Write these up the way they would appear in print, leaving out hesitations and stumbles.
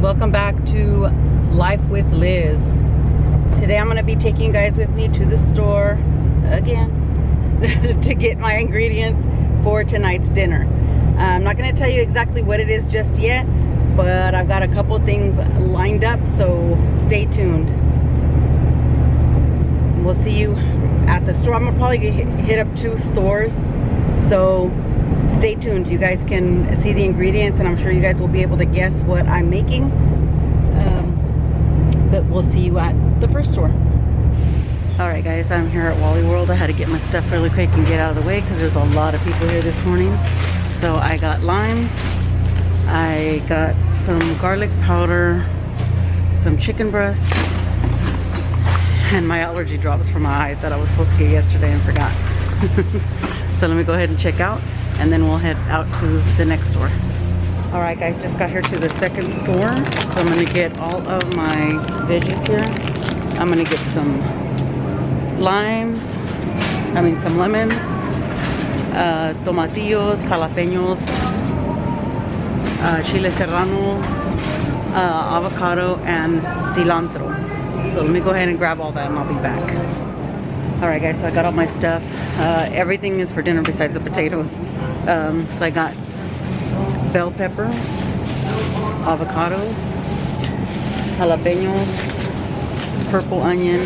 Welcome back to Life with Liz. Today I'm going to be taking you guys with me to the store again to get my ingredients for tonight's dinner. I'm not going to tell you exactly what it is just yet, but I've got a couple things lined up, so stay tuned. We'll see you at the store. I'm going to probably hit up 2 stores, so stay tuned. You guys can see the ingredients and I'm sure you guys will be able to guess what I'm making. But we'll see you at the first store. Alright guys, I'm here at Wally World. I had to get my stuff really quick and get out of the way because there's a lot of people here this morning. So I got lime, I got some garlic powder, some chicken breast, and my allergy drops for my eyes that I was supposed to get yesterday and forgot. So let me go ahead and check out, and then we'll head out to the next store. Alright guys, just got here to the second store. So I'm going to get all of my veggies here. I'm going to get some some lemons, tomatillos, jalapenos, chile serrano, avocado, and cilantro. So let me go ahead and grab all that and I'll be back. Alright guys, so I got all my stuff. Everything is for dinner besides the potatoes. So I got bell pepper, avocados, jalapenos, purple onion,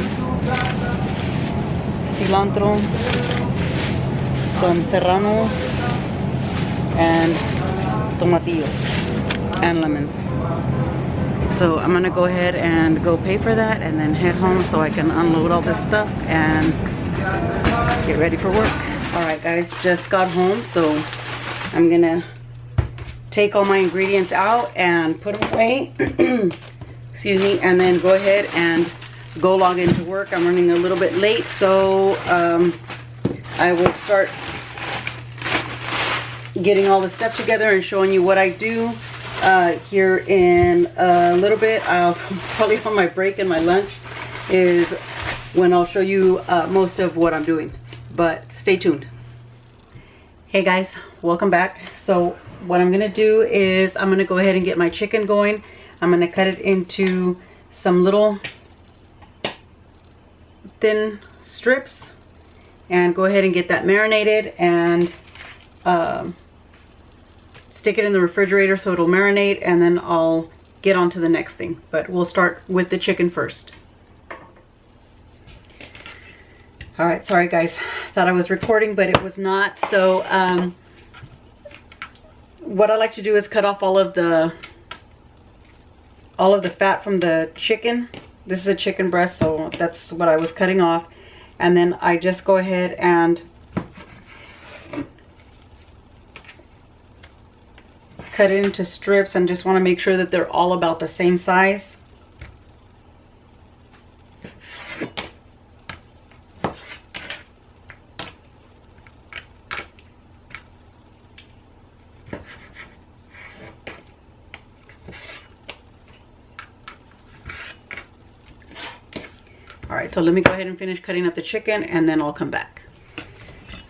cilantro, some serranos, and tomatillos, and lemons. So I'm gonna go ahead and go pay for that and then head home so I can unload all this stuff and get ready for work. Alright guys, just got home, so I'm gonna take all my ingredients out and put them away. Excuse me, and then go ahead and go log into work. I'm running a little bit late, so I will start getting all the stuff together and showing you what I do here in a little bit. I'll probably on my break and my lunch is when I'll show you most of what I'm doing, but stay tuned. Hey guys, welcome back. So what I'm gonna do is I'm gonna go ahead and get my chicken going. I'm gonna cut it into some little thin strips and go ahead and get that marinated and stick it in the refrigerator so it'll marinate, and then I'll get on to the next thing. But we'll start with the chicken first. Alright, sorry guys, thought I was recording but it was not. So what I like to do is cut off all of the fat from the chicken. This is a chicken breast, so that's what I was cutting off. And then I just go ahead and cut it into strips and just want to make sure that they're all about the same size. Alright, so let me go ahead and finish cutting up the chicken and then I'll come back.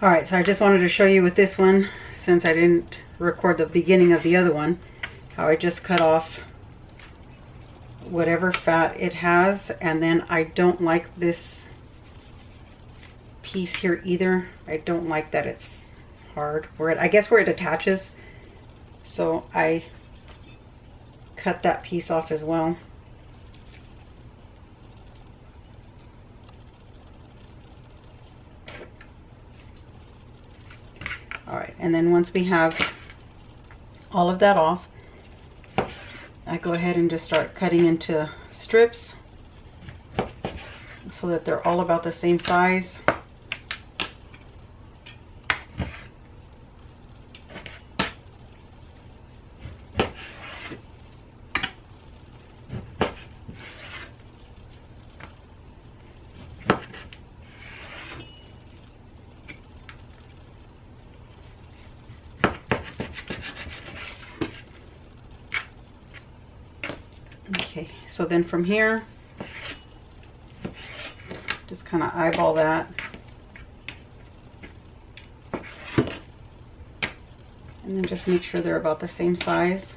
Alright, so I just wanted to show you with this one, since I didn't record the beginning of the other one, how I just cut off whatever fat it has. And then I don't like this piece here either. I don't like that it's hard, I guess where it attaches. So I cut that piece off as well. Alright, and then once we have all of that off, I go ahead and just start cutting into strips so that they're all about the same size. Okay, so then from here, just kind of eyeball that. And then just make sure they're about the same size.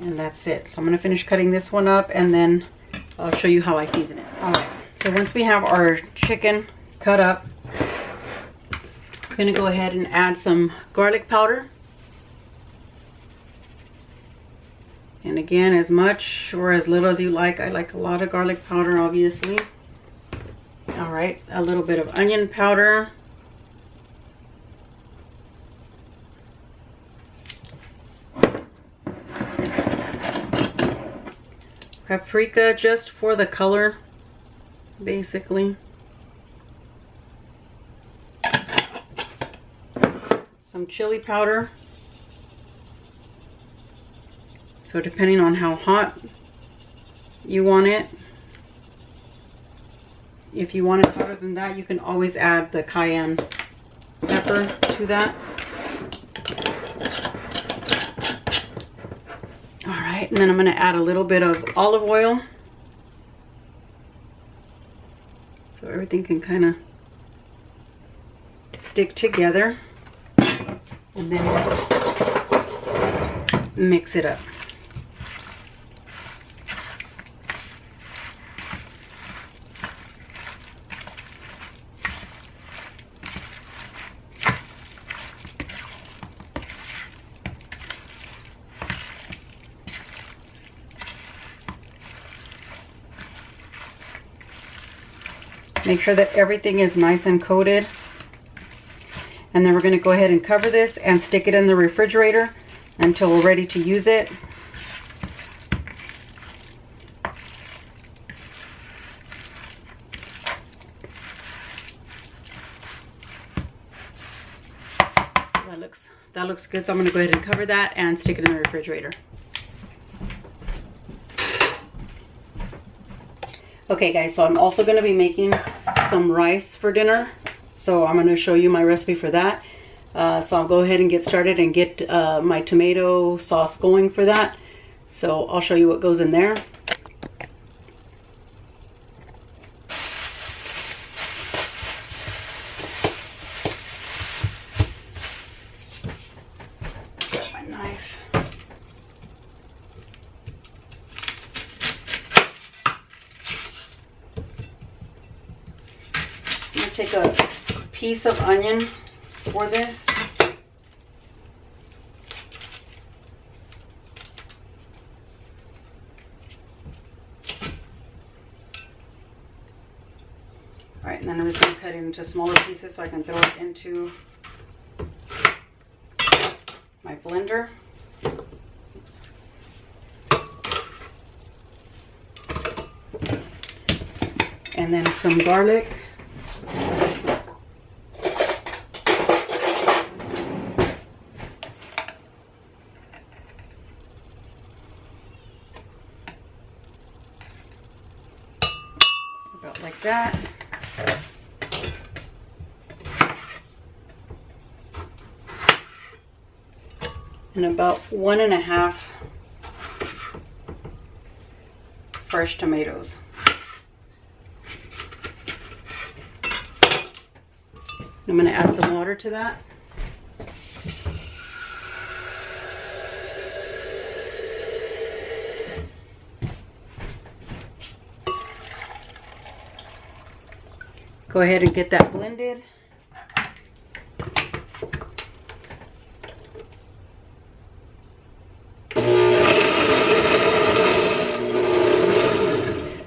And that's it. So I'm gonna finish cutting this one up and then I'll show you how I season it. All right, so once we have our chicken cut up, we're gonna go ahead and add some garlic powder. And again, as much or as little as you like. I like a lot of garlic powder, obviously. All right, a little bit of onion powder. Paprika, just for the color, basically. Some chili powder. So depending on how hot you want it, if you want it hotter than that, you can always add the cayenne pepper to that. All right, and then I'm gonna add a little bit of olive oil. So everything can kind of stick together. And then just mix it up. Make sure that everything is nice and coated. And then we're going to go ahead and cover this and stick it in the refrigerator until we're ready to use it. That looks good. So I'm going to go ahead and cover that and stick it in the refrigerator. Okay guys, so I'm also going to be making some rice for dinner. So I'm going to show you my recipe for that. So I'll go ahead and get started and get my tomato sauce going for that. So I'll show you what goes in there. Grab my knife. I'm going to take a piece of onion for this. All right, and then I'm just going to cut it into smaller pieces so I can throw it into my blender. Oops. And then some garlic. About like that. And about 1.5 fresh tomatoes. I'm going to add some water to that. Go ahead and get that blended.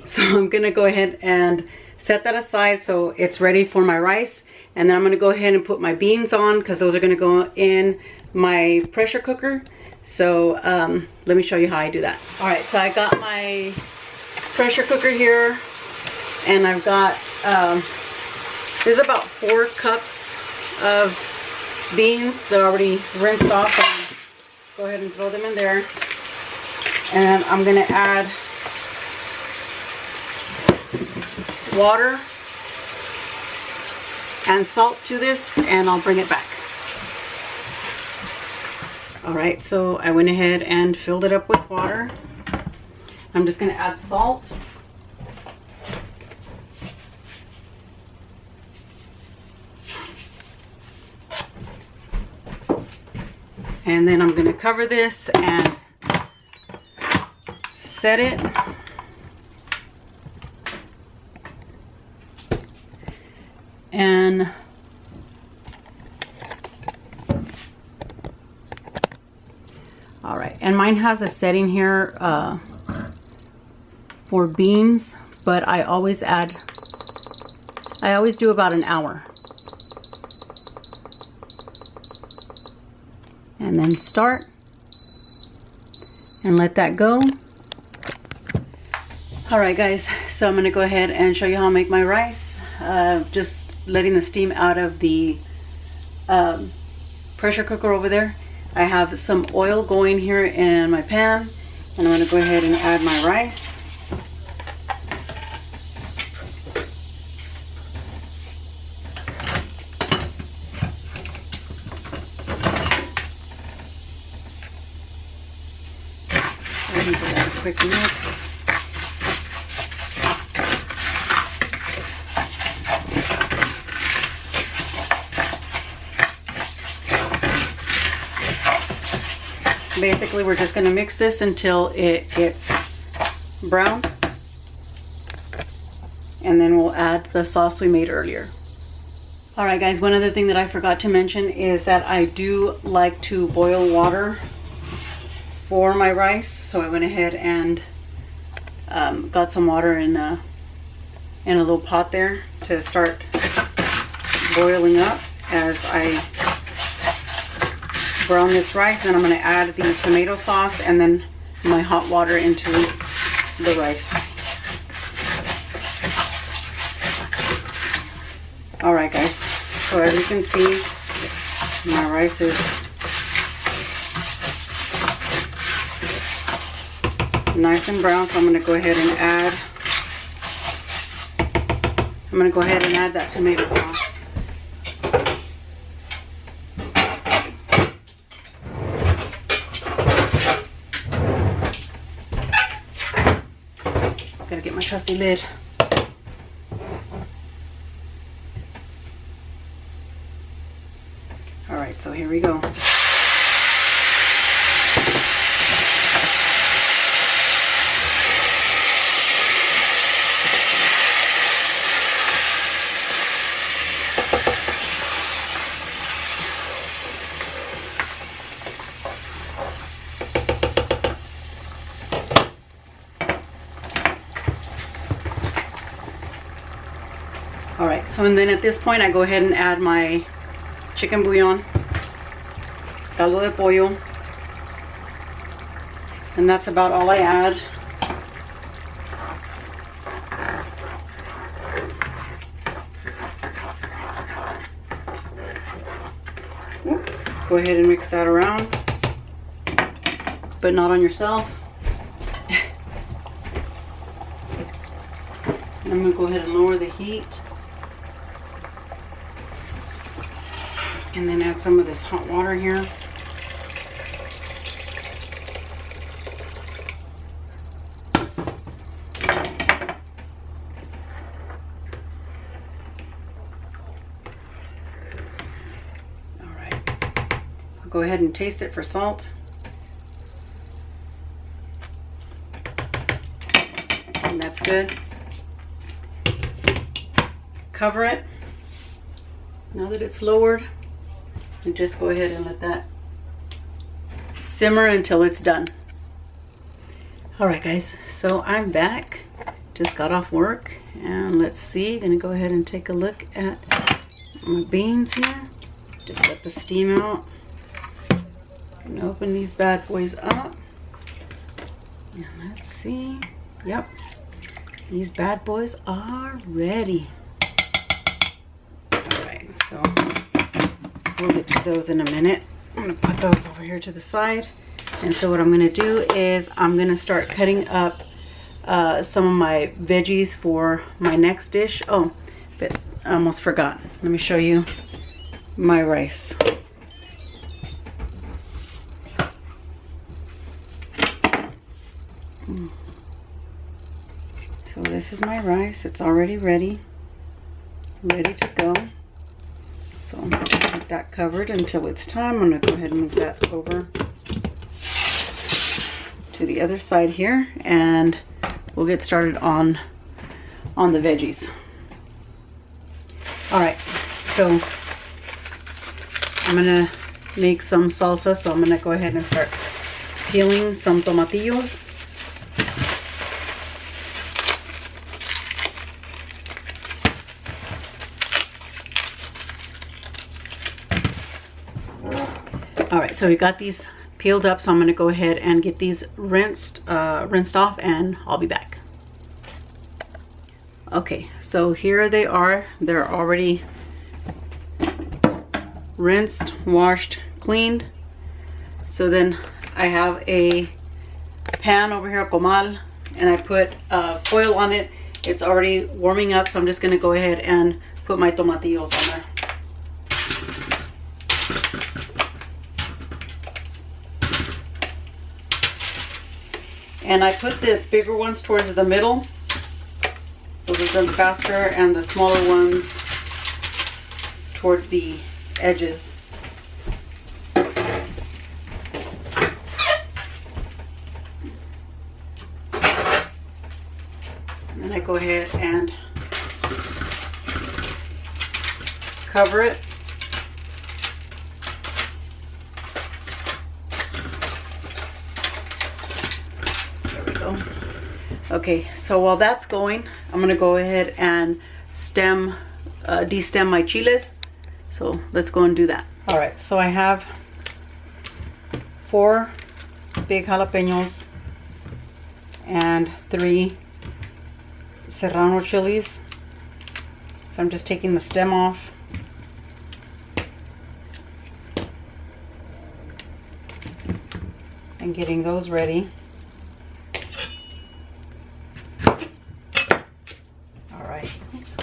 So I'm going to go ahead and set that aside so it's ready for my rice. And then I'm going to go ahead and put my beans on because those are going to go in my pressure cooker. So let me show you how I do that. All right, so I got my pressure cooker here and I've got, there's about 4 cups of beans that are already rinsed off. And go ahead and throw them in there. And I'm going to add water and salt to this, and I'll bring it back. All right, so I went ahead and filled it up with water. I'm just going to add salt. And then I'm going to cover this and set it. And all right, and mine has a setting here for beans, but I always do about an hour. And then start and let that go. All right guys, so I'm gonna go ahead and show you how I make my rice. Just letting the steam out of the pressure cooker over there. I have some oil going here in my pan, and I'm gonna go ahead and add my rice. Give that a quick mix. Basically, we're just going to mix this until it gets brown, and then we'll add the sauce we made earlier. All right guys, one other thing that I forgot to mention is that I do like to boil water for my rice, so I went ahead and got some water in a little pot there to start boiling up as I brown this rice. Then I'm going to add the tomato sauce and then my hot water into the rice. All right guys, so as you can see, my rice is nice and brown, so I'm going to go ahead and add that tomato sauce. Just gotta get my trusty lid. All right, so here we go. All right, so and then at this point I go ahead and add my chicken bouillon, caldo de pollo, and that's about all I add. Go ahead and mix that around, but not on yourself. And I'm gonna go ahead and lower the heat. And then add some of this hot water here. All right. I'll go ahead and taste it for salt. And that's good. Cover it. Now that it's lowered, and just go ahead and let that simmer until it's done. All right guys, so I'm back, just got off work, and let's see, gonna go ahead and take a look at my beans here. Just let the steam out. Gonna open these bad boys up, and let's see. Yep, these bad boys are ready. All right, so we'll get to those in a minute. I'm gonna put those over here to the side. And so what I'm gonna do is I'm gonna start cutting up some of my veggies for my next dish. Oh, but I almost forgot. Let me show you my rice. So this is my rice. It's already ready to go. So I'm going to keep that covered until it's time. I'm going to go ahead and move that over to to the other side here, and we'll get started on the veggies. All right, so I'm gonna make some salsa, so I'm gonna go ahead and start peeling some tomatillos. All right, so we got these peeled up, so I'm gonna go ahead and get these rinsed off, and I'll be back. Okay, so here they are. They're already rinsed, washed, cleaned. So then I have a pan over here, a comal, and I put foil on it. It's already warming up, so I'm just gonna go ahead and put my tomatillos on there. And I put the bigger ones towards the middle, so they're done faster, and the smaller ones towards the edges. And then I go ahead and cover it. There we go. Okay, so while that's going, I'm gonna go ahead and destem my chiles. So let's go and do that. All right, so I have 4 big jalapenos and 3 serrano chilies. So I'm just taking the stem off. And getting those ready. All right. Oops.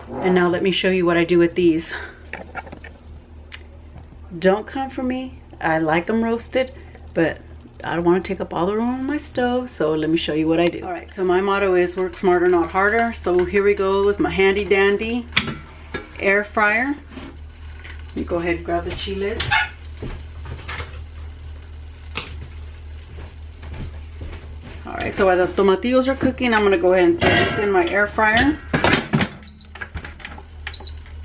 And now let me show you what I do with these. Don't come for me. I like them roasted, but I don't want to take up all the room on my stove, so let me show you what I do. All right, so my motto is work smarter, not harder. So here we go with my handy dandy air fryer. Let me go ahead and grab the chiles. All right, so while the tomatillos are cooking, I'm gonna go ahead and throw this in my air fryer.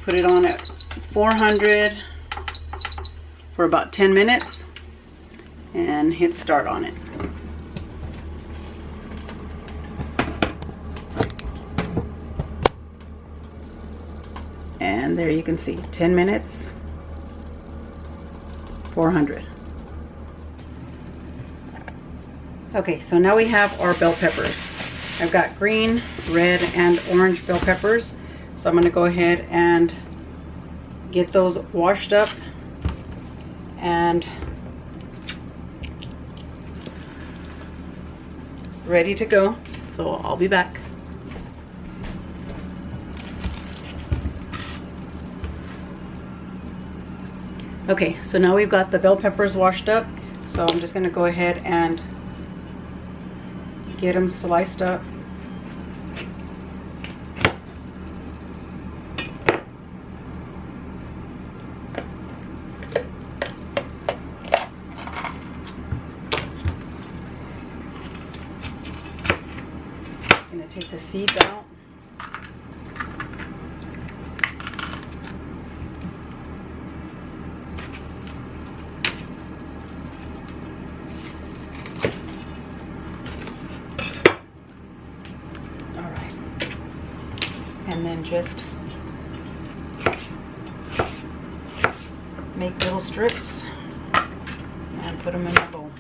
Put it on at 400 for about 10 minutes and hit start on it. And there you can see 10 minutes, 400. Okay, so now we have our bell peppers. I've got green, red, and orange bell peppers. So I'm going to go ahead and get those washed up and ready to go. So I'll be back. Okay, so now we've got the bell peppers washed up. So I'm just going to go ahead and get them sliced up. I'm going to take the seeds out. And then just make little strips and put them in the bowl.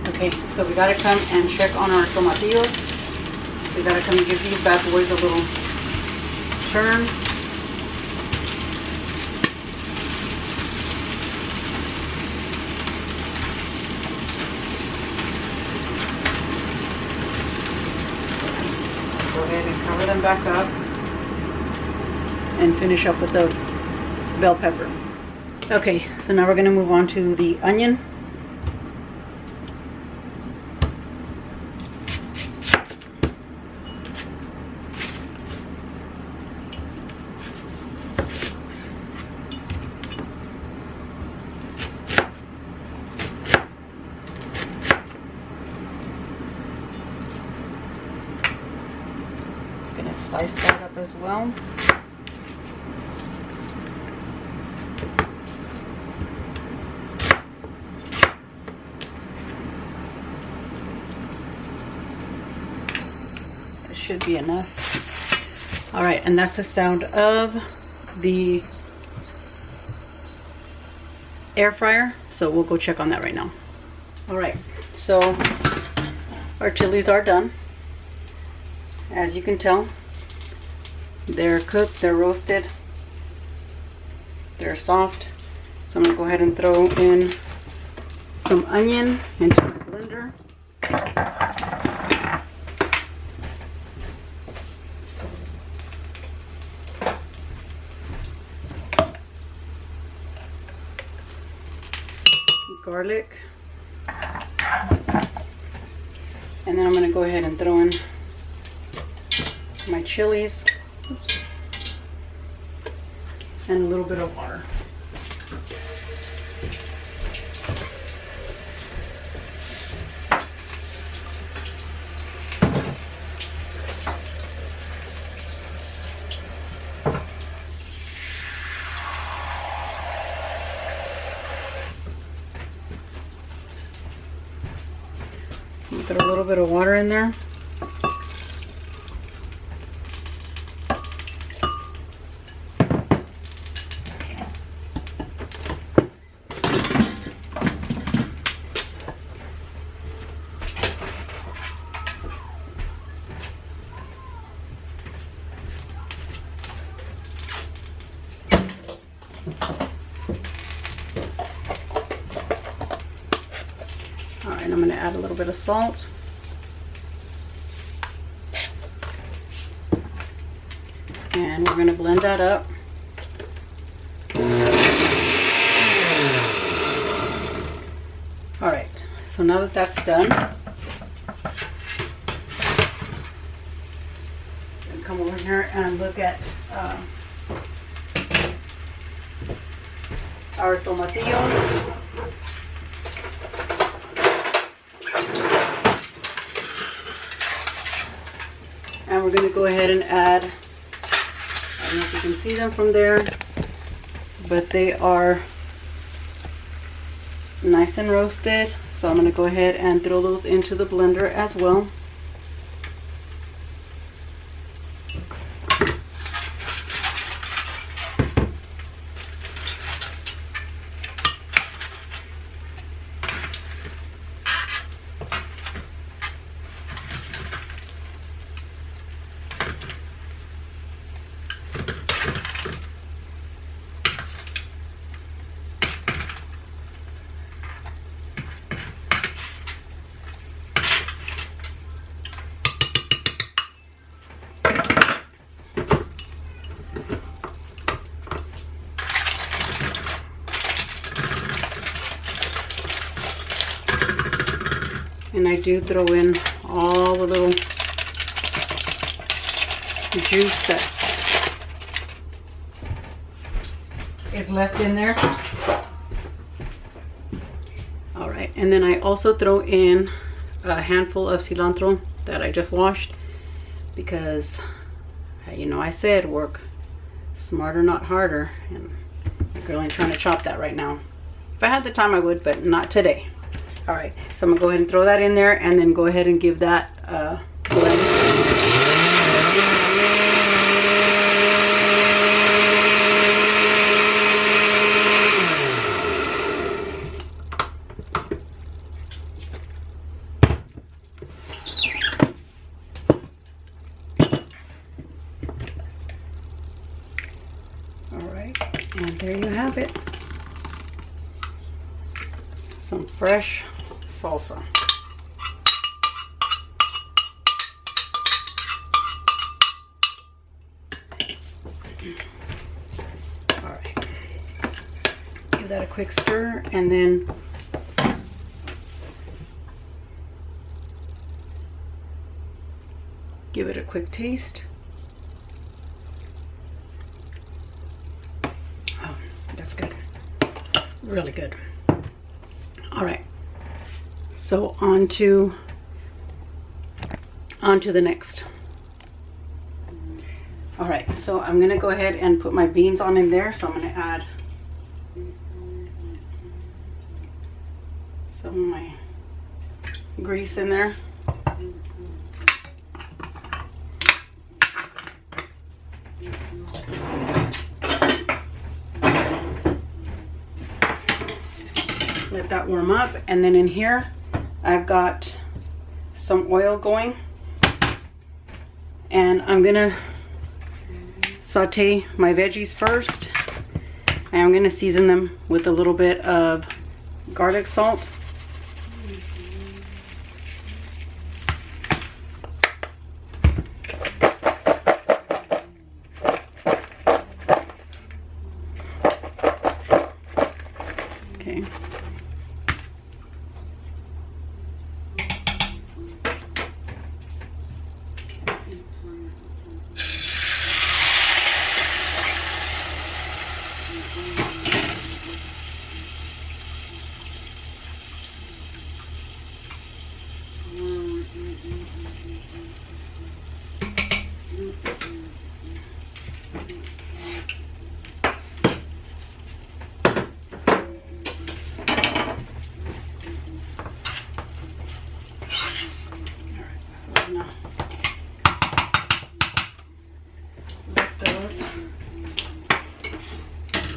Okay, so we gotta come and check on our tomatillos. So we gotta come and give these bad boys a little turn. Go ahead and cover them back up and finish up with the bell pepper. Okay, so now we're going to move on to the onion. up as well. That should be enough. All right, and that's the sound of the air fryer. So we'll go check on that right now. All right, so our chilies are done. As you can tell, they're cooked, they're roasted, they're soft. So I'm gonna go ahead and throw in some onion into my blender. Garlic. And then I'm gonna go ahead and throw in my chilies. Oops. And a little bit of water. Put a little bit of water in there. Alright, I'm going to add a little bit of salt. And we're going to blend that up. Alright, so now that that's done, I'm going to come over here and look at our tomatillos. And we're going to go ahead and add, I don't know if you can see them from there, but they are nice and roasted. So I'm going to go ahead and throw those into the blender as well. And I do throw in all the little juice that is left in there. All right, and then I also throw in a handful of cilantro that I just washed because, you know, I said work smarter, not harder, and my girl ain't trying to chop that right now. If I had the time, I would, but not today. All right, so I'm gonna go ahead and throw that in there and then go ahead and give that a blend. All right, and there you have it. Some fresh salsa. All right, give that a quick stir and then give it a quick taste. Oh, that's good, really good. All right, so on to the next. All right, so I'm gonna go ahead and put my beans on in there. So I'm gonna add some of my grease in there. Let that warm up, and then in here I've got some oil going, and I'm gonna saute my veggies first, and I'm gonna season them with a little bit of garlic salt. Okay.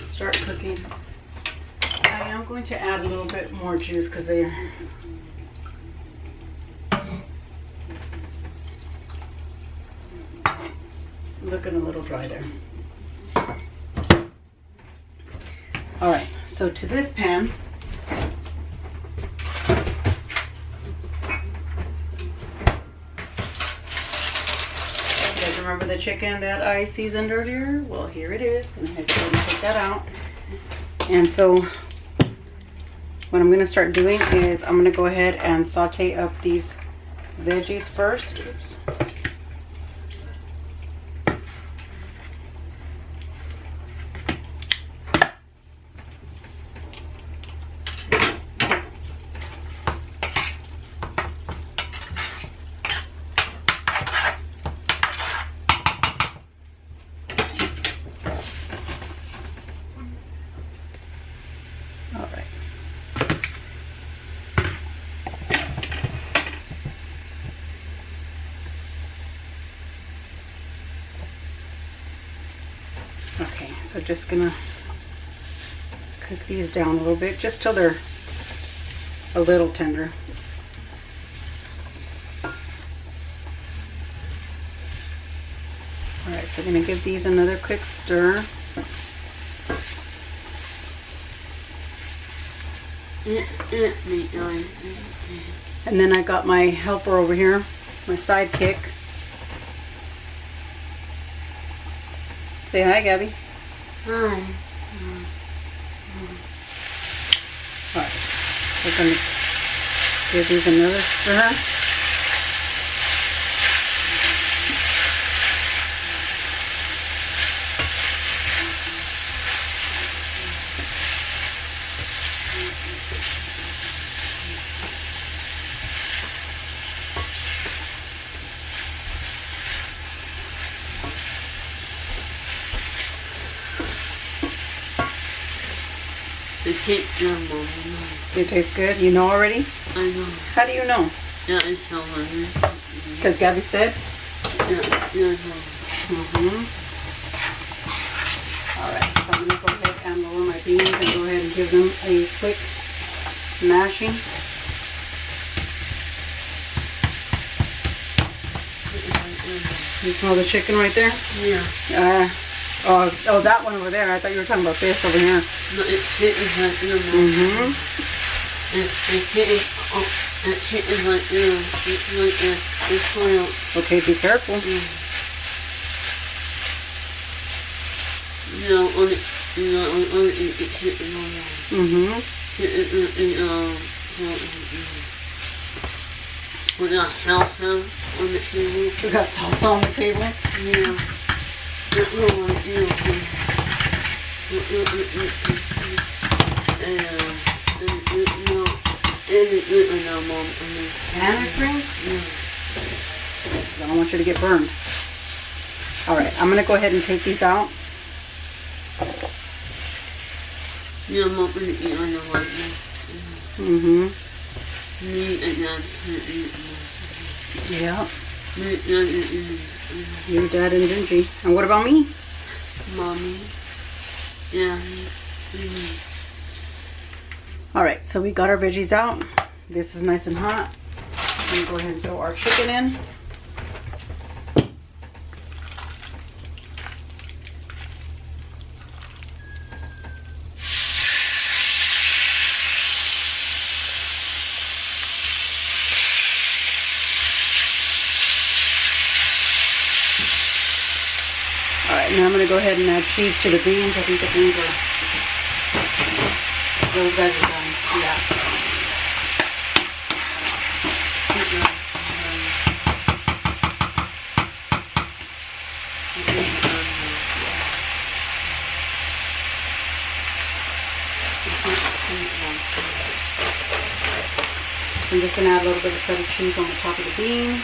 Start cooking. I am going to add a little bit more juice because they're looking a little dry there. All right, so to this pan, remember the chicken that I seasoned earlier? Well, here it is. I'm going to go ahead and take that out. And so what I'm going to start doing is I'm going to go ahead and saute up these veggies first. Oops. Okay, so just gonna cook these down a little bit, just till they're a little tender. Alright, so I'm gonna give these another quick stir. And then I got my helper over here, my sidekick. Say hi, Gabby. Hi. Alright, we're going to give these another stir. It tastes good? You know already? I know. How do you know? Yeah, it's so hungry. Because Gabby said? Yeah. Alright, so I'm going to go ahead and lower my beans and go ahead and give them a quick mashing. You smell the chicken right there? Yeah. Oh, that one over there. I thought you were talking about this over here. No, it's like it's like Okay, be careful. We got salsa on the table. We got salsa on the table? Yeah. Panic ring? I don't want you to get burned. Alright, I'm going to go ahead and take these out. Yeah, I'm not gonna eat on the right now. Mm-hmm. Me and Dad. Yeah. Me and Dad. You, Dad, and Gingy. And what about me? Mommy. Yeah. Alright, so we got our veggies out. This is nice and hot. I'm going to go ahead and throw our chicken in. Alright, now I'm going to go ahead and add cheese to the beans. I think the beans are... Those guys are done. Yeah. I'm just going to add a little bit of feta cheese on the top of the beans.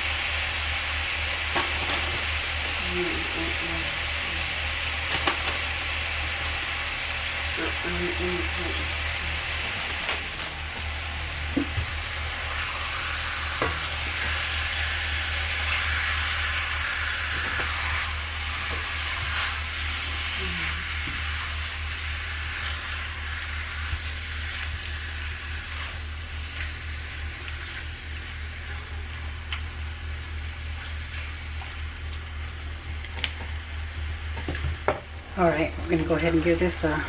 Alright, we're going to go ahead and give this a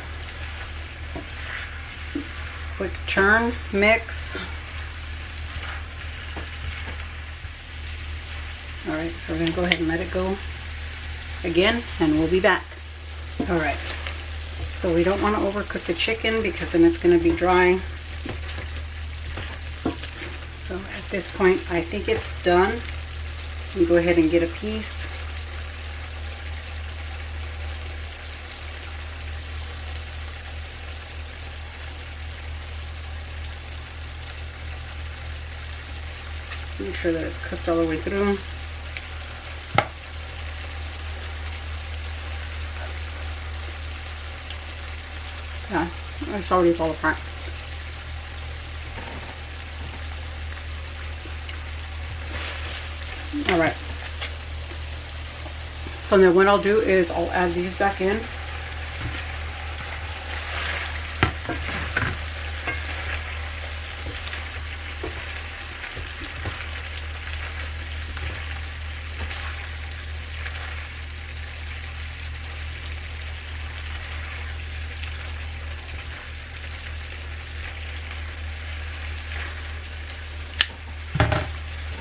quick turn, mix. Alright, so we're going to go ahead and let it go again, and we'll be back. Alright, so we don't want to overcook the chicken because then it's going to be dry. So at this point, I think it's done. You go ahead and get a piece. Make sure that it's cooked all the way through. Yeah, it's already fall apart. Alright. So then what I'll do is I'll add these back in.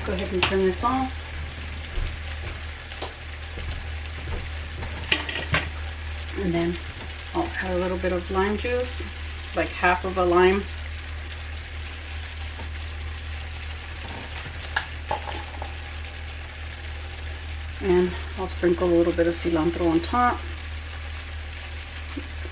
Go ahead and turn this off. And then I'll add a little bit of lime juice, like half of a lime. And I'll sprinkle a little bit of cilantro on top. Oops.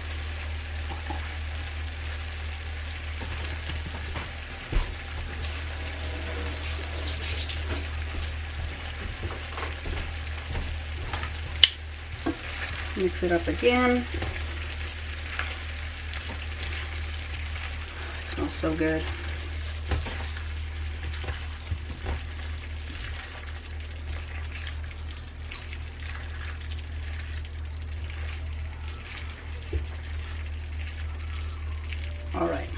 Mix it up again. It smells so good. All right.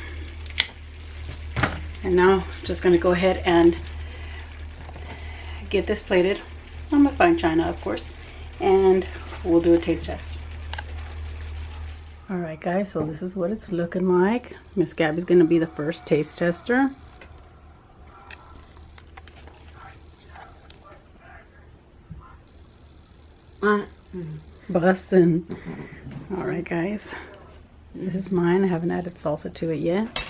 And now just going to go ahead and get this plated on my fine china, of course, and we'll do a taste test. All right, guys, so this is what it's looking like. Miss Gabby's going to be the first taste tester. Bustin'. All right, guys, this is mine. I haven't added salsa to it yet.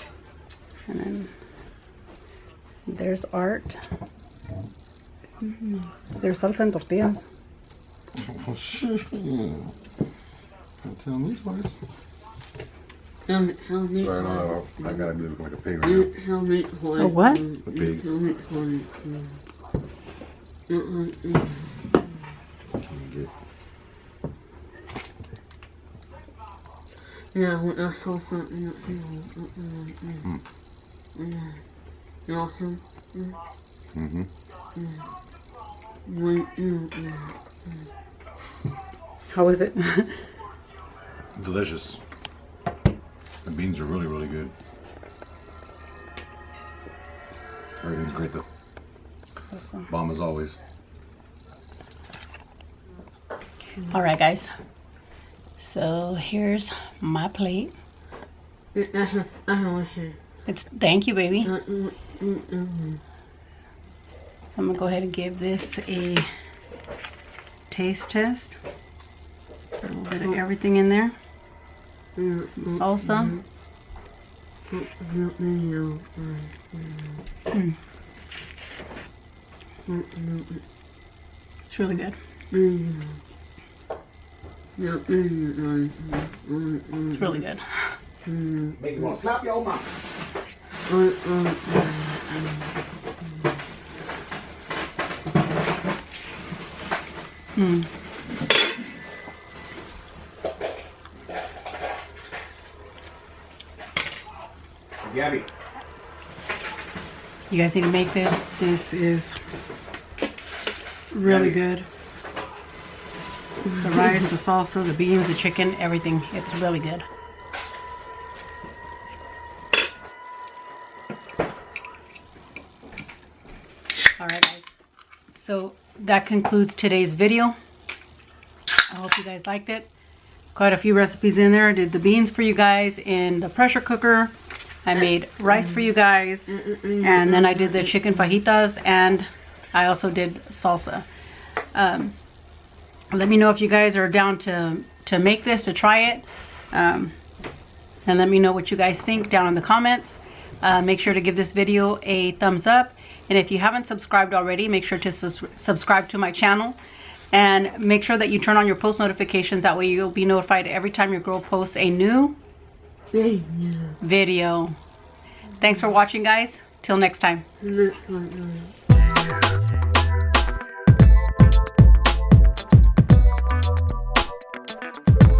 And then there's Art. There's salsa and tortillas. Oh, shit. Don't tell me twice. Sorry, no, I gotta be looking like a pig right now. A what? A pig. Mm-hmm. Get Yeah, with the salsa and awesome. How is it? Delicious. The beans are really, really good. Everything's great though. Awesome. Bomb as always. All right, guys. So here's my plate. It's thank you, baby. So I'm gonna go ahead and give this a taste test. Put a little bit of everything in there. Some salsa. It's really good. It's really good. Make you want to slap your mouth. Gabby. You guys need to make this. This is really good. The rice, the salsa, the beans, the chicken, everything. It's really good. Alright guys, so that concludes today's video. I hope you guys liked it. Quite a few recipes in there. I did the beans for you guys in the pressure cooker. I made rice for you guys. And then I did the chicken fajitas, and I also did salsa. Let me know if you guys are down to make this, to try it. And let me know what you guys think down in the comments. Make sure to give this video a thumbs up. And if you haven't subscribed already, make sure to subscribe to my channel. And make sure that you turn on your post notifications. That way you'll be notified every time your girl posts a new video. Thanks for watching, guys. Till next time.